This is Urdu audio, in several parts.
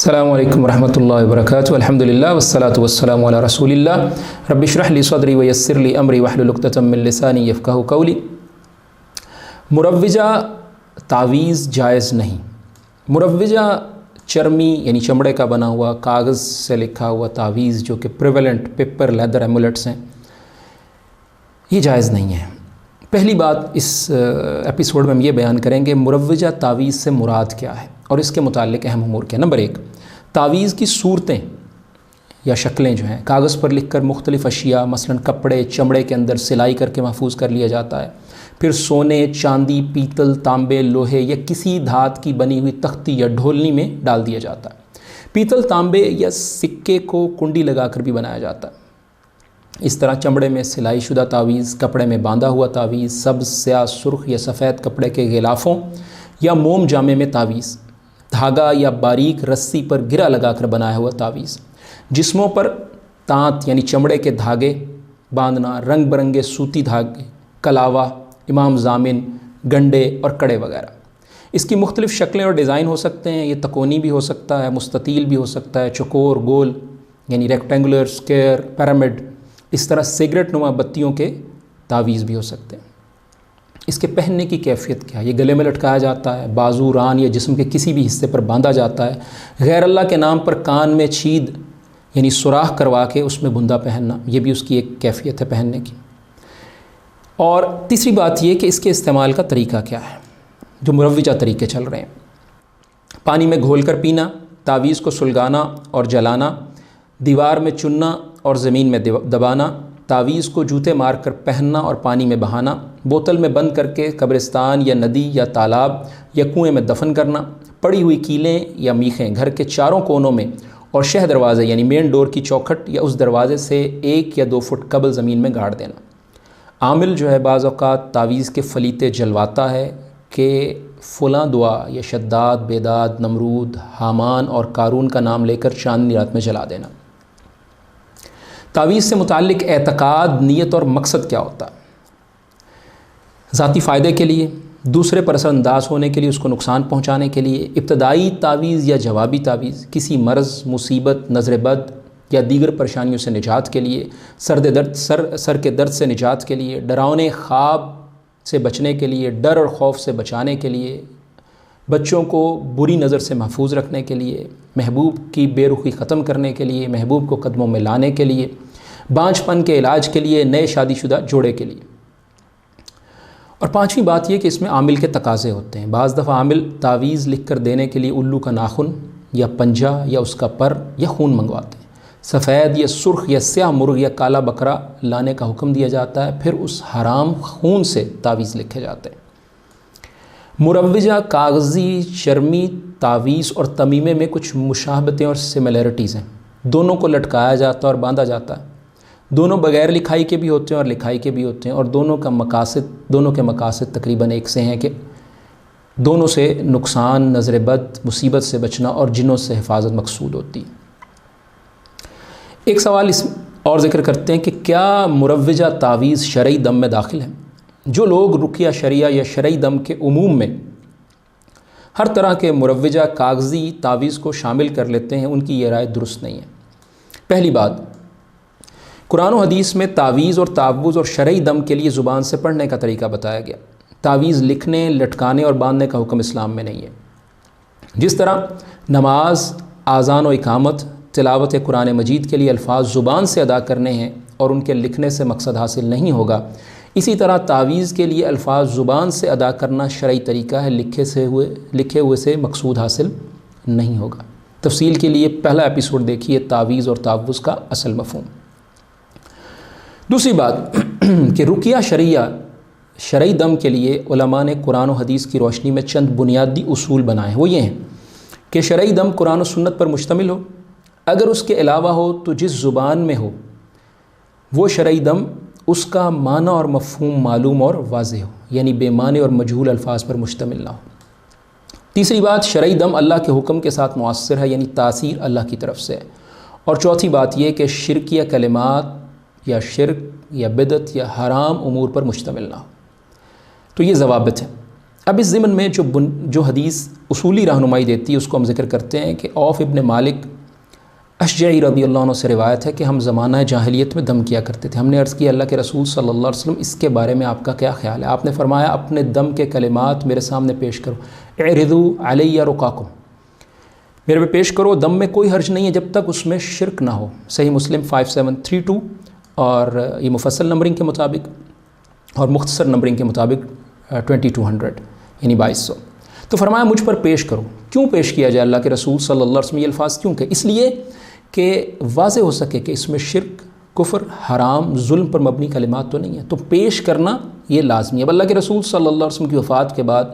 السلام علیکم ورحمۃ اللہ وبرکاتہ الحمدللہ والصلاۃ والسلام علی رسول اللہ رب اشرح لی صدری ویسر لی امری واحلل عقدۃ من لسانی یفقہوا قولی۔ مروجہ تعویذ جائز نہیں۔ مروجہ چرمی یعنی چمڑے کا بنا ہوا کاغذ سے لکھا ہوا تعویذ جو کہ پریویلنٹ پیپر لیدر ایمولیٹس ہیں، یہ جائز نہیں ہے۔ پہلی بات اس ایپیسوڈ میں ہم یہ بیان کریں گے مروجہ تعویذ سے مراد کیا ہے اور اس کے متعلق اہم امور کیا۔ نمبر 1، تعویذ کی صورتیں یا شکلیں جو ہیں کاغذ پر لکھ کر مختلف اشیاء مثلا کپڑے چمڑے کے اندر سلائی کر کے محفوظ کر لیا جاتا ہے، پھر سونے چاندی پیتل تانبے لوہے یا کسی دھات کی بنی ہوئی تختی یا ڈھولنی میں ڈال دیا جاتا ہے۔ پیتل تانبے یا سکے کو کنڈی لگا کر بھی بنایا جاتا ہے۔ اس طرح چمڑے میں سلائی شدہ تعویذ، کپڑے میں باندھا ہوا تعویذ، سبز سیاہ سرخ یا سفید کپڑے کے غلافوں یا موم جامے میں تعویذ، دھاگا یا باریک رسی پر گرہ لگا کر بنایا ہوا تعویذ، جسموں پر تانت یعنی چمڑے کے دھاگے باندھنا، رنگ برنگے سوتی دھاگے، کلاوہ، امام ضامن، گنڈے اور کڑے وغیرہ۔ اس کی مختلف شکلیں اور ڈیزائن ہو سکتے ہیں۔ یہ تکونی بھی ہو سکتا ہے، مستطیل بھی ہو سکتا ہے، چوکور، گول یعنی ریکٹینگولر، اسکوائر، پیرامڈ۔ اس طرح سگریٹ نما بتیوں کے تعویذ بھی ہو سکتے ہیں۔ اس کے پہننے کی کیفیت کیا ہے؟ یہ گلے میں لٹکایا جاتا ہے، بازو، ران یا جسم کے کسی بھی حصے پر باندھا جاتا ہے۔ غیر اللہ کے نام پر کان میں چھید یعنی سوراخ کروا کے اس میں بندہ پہننا، یہ بھی اس کی ایک کیفیت ہے پہننے کی۔ اور تیسری بات یہ کہ اس کے استعمال کا طریقہ کیا ہے، جو مروجہ طریقے چل رہے ہیں۔ پانی میں گھول کر پینا، تعویذ کو سلگانا اور جلانا، دیوار میں چننا اور زمین میں دبانا، تعویذ کو جوتے مار کر پہننا اور پانی میں بہانا، بوتل میں بند کر کے قبرستان یا ندی یا تالاب یا کنویں میں دفن کرنا، پڑی ہوئی کیلیں یا میخیں گھر کے چاروں کونوں میں اور شہ دروازے یعنی مین ڈور کی چوکھٹ یا اس دروازے سے 1 یا 2 فٹ قبل زمین میں گاڑ دینا۔ عامل جو ہے بعض اوقات تعویذ کے فلیتے جلواتا ہے کہ فلاں دعا یا شداد، بیداد، نمرود، حامان اور قارون کا نام لے کر چاندنی رات میں جلا دینا۔ تعویذ سے متعلق اعتقاد، نیت اور مقصد کیا ہوتا ہے؟ ذاتی فائدے کے لیے، دوسرے پر اثر انداز ہونے کے لیے، اس کو نقصان پہنچانے کے لیے، ابتدائی تعویذ یا جوابی تعویذ، کسی مرض، مصیبت، نظر بد یا دیگر پریشانیوں سے نجات کے لیے، سر کے درد سے نجات کے لیے، ڈراؤنے خواب سے بچنے کے لیے، ڈر اور خوف سے بچانے کے لیے، بچوں کو بری نظر سے محفوظ رکھنے کے لیے، محبوب کی بے رخی ختم کرنے کے لیے، محبوب کو قدموں میں لانے کے لیے، بانجھ پن کے علاج کے لیے، نئے شادی شدہ جوڑے کے لیے۔ اور پانچویں بات یہ کہ اس میں عامل کے تقاضے ہوتے ہیں۔ بعض دفعہ عامل تعویذ لکھ کر دینے کے لیے الو کا ناخن یا پنجہ یا اس کا پر یا خون منگواتے ہیں۔ سفید یا سرخ یا سیاہ مرغ یا کالا بکرا لانے کا حکم دیا جاتا ہے، پھر اس حرام خون سے تعویذ لکھے جاتے ہیں۔ مروجہ کاغذی چرمی تعویذ اور تمیمے میں کچھ مشابہتیں اور سملیرٹیز ہیں۔ دونوں کو لٹکایا جاتا ہے اور باندھا جاتا ہے۔ دونوں بغیر لکھائی کے بھی ہوتے ہیں اور لکھائی کے بھی ہوتے ہیں، اور دونوں کے مقاصد تقریباً ایک سے ہیں کہ دونوں سے نقصان، نظر بد، مصیبت سے بچنا اور جنوں سے حفاظت مقصود ہوتی ہے۔ ایک سوال اس اور ذکر کرتے ہیں کہ کیا مروجہ تعویذ شرعی دم میں داخل ہے؟ جو لوگ رقیہ شریعہ یا شرعی دم کے عموم میں ہر طرح کے مروجہ کاغذی تعویذ کو شامل کر لیتے ہیں، ان کی یہ رائے درست نہیں ہے۔ پہلی بات، قرآن و حدیث میں تعویذ اور تعوذ اور شرعی دم کے لیے زبان سے پڑھنے کا طریقہ بتایا گیا۔ تعویذ لکھنے، لٹکانے اور باندھنے کا حکم اسلام میں نہیں ہے۔ جس طرح نماز، اذان و اقامت، تلاوت قرآن مجید کے لیے الفاظ زبان سے ادا کرنے ہیں اور ان کے لکھنے سے مقصد حاصل نہیں ہوگا، اسی طرح تعویذ کے لیے الفاظ زبان سے ادا کرنا شرعی طریقہ ہے، لکھے ہوئے سے مقصود حاصل نہیں ہوگا۔ تفصیل کے لیے پہلا ایپیسوڈ دیکھیے، تعویذ اور تعوذ کا اصل مفہوم۔ دوسری بات کہ رقیہ شرعی دم کے لیے علماء نے قرآن و حدیث کی روشنی میں چند بنیادی اصول بنائے ہیں۔ وہ یہ ہیں کہ شرعی دم قرآن و سنت پر مشتمل ہو، اگر اس کے علاوہ ہو تو جس زبان میں ہو وہ شرعی دم اس کا معنی اور مفہوم معلوم اور واضح ہو، یعنی بے معنی اور مجہول الفاظ پر مشتمل نہ ہو۔ تیسری بات، شرعی دم اللہ کے حکم کے ساتھ مؤثر ہے، یعنی تاثیر اللہ کی طرف سے ہے۔ اور چوتھی بات یہ کہ شرکیہ کلمات یا شرک یا بدعت یا حرام امور پر مشتمل نہ ہو۔ تو یہ ضوابط ہیں۔ اب اس ضمن میں جو حدیث اصولی رہنمائی دیتی ہے اس کو ہم ذکر کرتے ہیں کہ عوف ابن مالک اشجعی رضی اللہ عنہ سے روایت ہے کہ ہم زمانہ جاہلیت میں دم کیا کرتے تھے. ہم نے عرض کیا اللہ کے رسول صلی اللہ علیہ وسلم اس کے بارے میں آپ کا کیا خیال ہے؟ آپ نے فرمایا اپنے دم کے کلمات میرے سامنے پیش کرو. اعرضوا علی رقاکم، میرے پہ پیش کرو، دم میں کوئی حرج نہیں ہے جب تک اس میں شرک نہ ہو. صحیح مسلم 5732 اور یہ مفصل نمبرنگ کے مطابق اور مختصر نمبرنگ کے مطابق 2200 یعنی 2200. تو فرمایا مجھ پر پیش کرو. کیوں پیش کیا جائے اللہ کے رسول صلی اللہ علیہ وسلم یہ الفاظ کیوں کہ؟ اس لیے کہ واضح ہو سکے کہ اس میں شرک، کفر، حرام، ظلم پر مبنی کلمات تو نہیں ہے، تو پیش کرنا یہ لازمی ہے. اب اللہ کے رسول صلی اللہ علیہ وسلم کی وفات کے بعد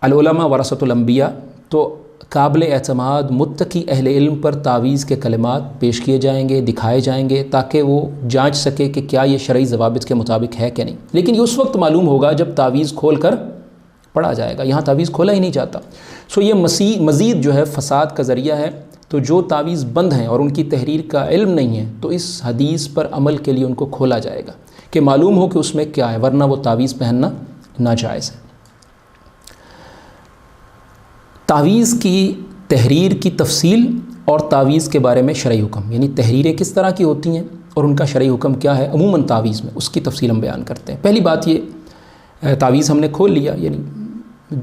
العلماء ورثۃ الانبیاء، تو قابل اعتماد متقی اہل علم پر تعویذ کے کلمات پیش کیے جائیں گے، دکھائے جائیں گے تاکہ وہ جانچ سکے کہ کیا یہ شرعی ضوابط کے مطابق ہے کہ نہیں. لیکن یہ اس وقت معلوم ہوگا جب تعویذ کھول کر پڑھا جائے گا. یہاں تعویذ کھولا ہی نہیں جاتا. یہ مزید جو ہے فساد کا ذریعہ ہے. تو جو تعویذ بند ہیں اور ان کی تحریر کا علم نہیں ہے تو اس حدیث پر عمل کے لیے ان کو کھولا جائے گا کہ معلوم ہو کہ اس میں کیا ہے، ورنہ وہ تعویذ پہننا ناجائز ہے. تعویذ کی تحریر کی تفصیل اور تعویذ کے بارے میں شرعی حکم، یعنی تحریریں کس طرح کی ہوتی ہیں اور ان کا شرعی حکم کیا ہے عموماً تعویذ میں، اس کی تفصیل ہم بیان کرتے ہیں. پہلی بات یہ تعویذ ہم نے کھول لیا، یعنی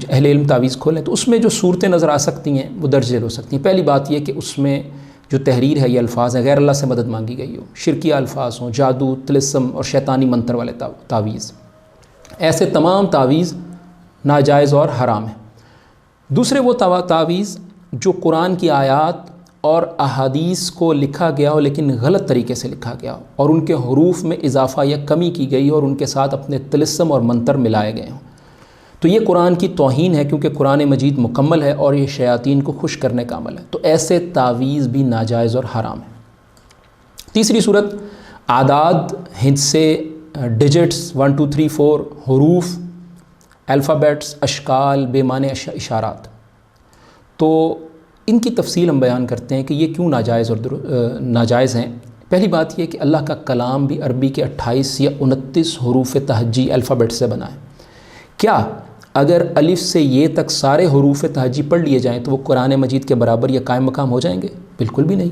اہل علم تعویذ کھولیں تو اس میں جو صورتیں نظر آ سکتی ہیں وہ درج ذیل ہو سکتی ہیں. پہلی بات یہ کہ اس میں جو تحریر ہے یہ الفاظ ہیں غیر اللہ سے مدد مانگی گئی ہو، شرکیہ الفاظ ہوں، جادو، طلسم اور شیطانی منتر والے تعویذ. ایسے تمام تعویذ ناجائز اور حرام ہیں. دوسرے وہ تعویذ جو قرآن کی آیات اور احادیث کو لکھا گیا ہو لیکن غلط طریقے سے لکھا گیا ہو اور ان کے حروف میں اضافہ یا کمی کی گئی ہو اور ان کے ساتھ اپنے طلسم اور منتر ملائے گئے ہوں، تو یہ قرآن کی توہین ہے کیونکہ قرآن مجید مکمل ہے اور یہ شیاطین کو خوش کرنے کا عمل ہے. تو ایسے تعویذ بھی ناجائز اور حرام ہے. تیسری صورت اعداد، ہندسے، ڈیجٹس 1 2 3 4، حروف، الفابیٹس، اشکال، بے معنی اشارات. تو ان کی تفصیل ہم بیان کرتے ہیں کہ یہ کیوں ناجائز اور ناجائز ہیں. پہلی بات یہ کہ اللہ کا کلام بھی عربی کے 28 یا 29 حروف تہجی الفابیٹ سے بنا ہے. کیا اگر الف سے یہ تک سارے حروف تہجی پڑھ لیے جائیں تو وہ قرآن مجید کے برابر یا قائم مقام ہو جائیں گے؟ بالکل بھی نہیں.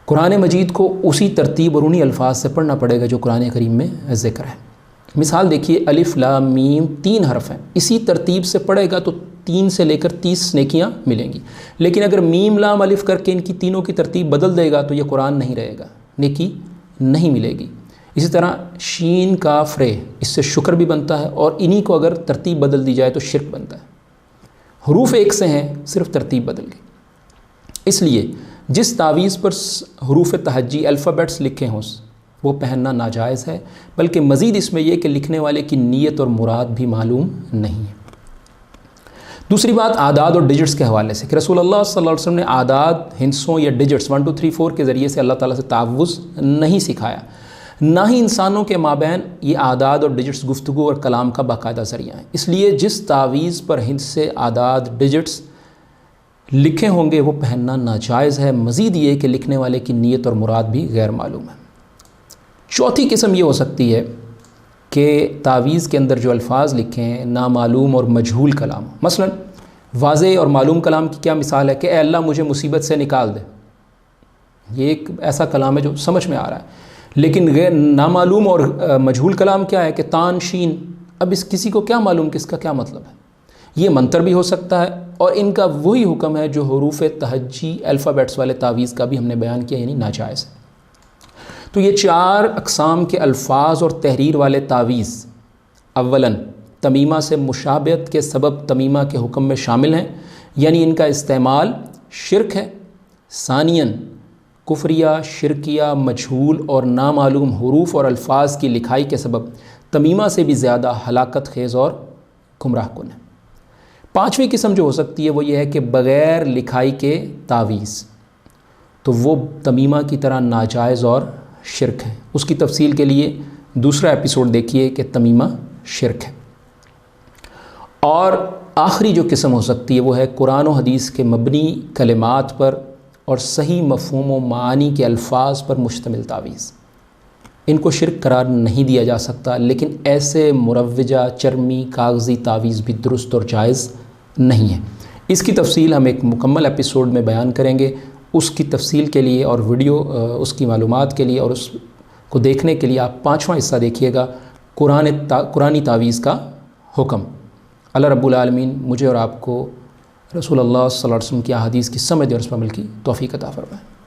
قرآن مجید کو اسی ترتیب اور انہی الفاظ سے پڑھنا پڑے گا جو قرآن کریم میں ذکر ہے. مثال دیکھیے، الف لام میم 3 حرف ہیں، اسی ترتیب سے پڑھے گا تو 3 سے لے کر 30 نیکیاں ملیں گی. لیکن اگر میم لام الف کر کے ان کی تینوں کی ترتیب بدل دے گا تو یہ قرآن نہیں رہے گا، نیکی نہیں ملے گی. اسی طرح شین کاف رے، اس سے شکر بھی بنتا ہے اور انہی کو اگر ترتیب بدل دی جائے تو شرک بنتا ہے. حروف ایک سے ہیں، صرف ترتیب بدل گئی. اس لیے جس تعویذ پر حروف تہجی الفابیٹس لکھے ہوں وہ پہننا ناجائز ہے، بلکہ مزید اس میں یہ کہ لکھنے والے کی نیت اور مراد بھی معلوم نہیں ہے. دوسری بات اعداد اور ڈیجٹس کے حوالے سے کہ رسول اللہ صلی اللہ علیہ وسلم نے اعداد، ہندسوں یا ڈیجٹس 1 2 3 4 کے ذریعے سے اللہ تعالیٰ سے تعوذ نہیں سکھایا، نہ ہی انسانوں کے مابین یہ اعداد اور ڈیجٹس گفتگو اور کلام کا باقاعدہ ذریعہ ہیں. اس لیے جس تعویذ پر ہندسے، اعداد، ڈیجٹس لکھے ہوں گے وہ پہننا ناجائز ہے. مزید یہ کہ لکھنے والے کی نیت اور مراد بھی غیر معلوم ہے. چوتھی قسم یہ ہو سکتی ہے کہ تعویذ کے اندر جو الفاظ لکھے ہیں نامعلوم اور مجہول کلام. مثلا واضح اور معلوم کلام کی کیا مثال ہے کہ اے اللہ مجھے مصیبت سے نکال دے. یہ ایک ایسا کلام ہے جو سمجھ میں آ رہا ہے. لیکن غیر نامعلوم اور مجہول کلام کیا ہے کہ تان شین، اب اس کسی کو کیا معلوم کہ اس کا کیا مطلب ہے. یہ منتر بھی ہو سکتا ہے اور ان کا وہی حکم ہے جو حروف تہجی الفابیٹس والے تعویذ کا بھی ہم نے بیان کیا، یعنی ناجائز ہے. تو یہ 4 اقسام کے الفاظ اور تحریر والے تعویذ اولاً تمیمہ سے مشابہت کے سبب تمیمہ کے حکم میں شامل ہیں، یعنی ان کا استعمال شرک ہے. ثانیاً کفریہ، شرکیہ، مجہول اور نامعلوم حروف اور الفاظ کی لکھائی کے سبب تمیمہ سے بھی زیادہ ہلاکت خیز اور گمراہ کن ہے. پانچویں قسم جو ہو سکتی ہے وہ یہ ہے کہ بغیر لکھائی کے تعویذ، تو وہ تمیمہ کی طرح ناجائز اور شرک ہے. اس کی تفصیل کے لیے دوسرا ایپیسوڈ دیکھیے کہ تمیمہ شرک ہے. اور آخری جو قسم ہو سکتی ہے وہ ہے قرآن و حدیث کے مبنی کلمات پر اور صحیح مفہوم و معانی کے الفاظ پر مشتمل تعویذ. ان کو شرک قرار نہیں دیا جا سکتا، لیکن ایسے مروجہ چرمی کاغذی تعویذ بھی درست اور جائز نہیں ہے۔ اس کی تفصیل ہم ایک مکمل ایپیسوڈ میں بیان کریں گے۔ اس کی تفصیل کے لیے اور ویڈیو اس کی معلومات کے لیے اور اس کو دیکھنے کے لیے آپ 5واں حصہ دیکھیے گا، قرآنی تعویذ کا حکم۔ اللہ رب العالمین مجھے اور آپ کو رسول اللہ صلی اللہ علیہ وسلم کی احادیث کی سمجھ اور اس پر عمل کی توفیق عطا فرمائے۔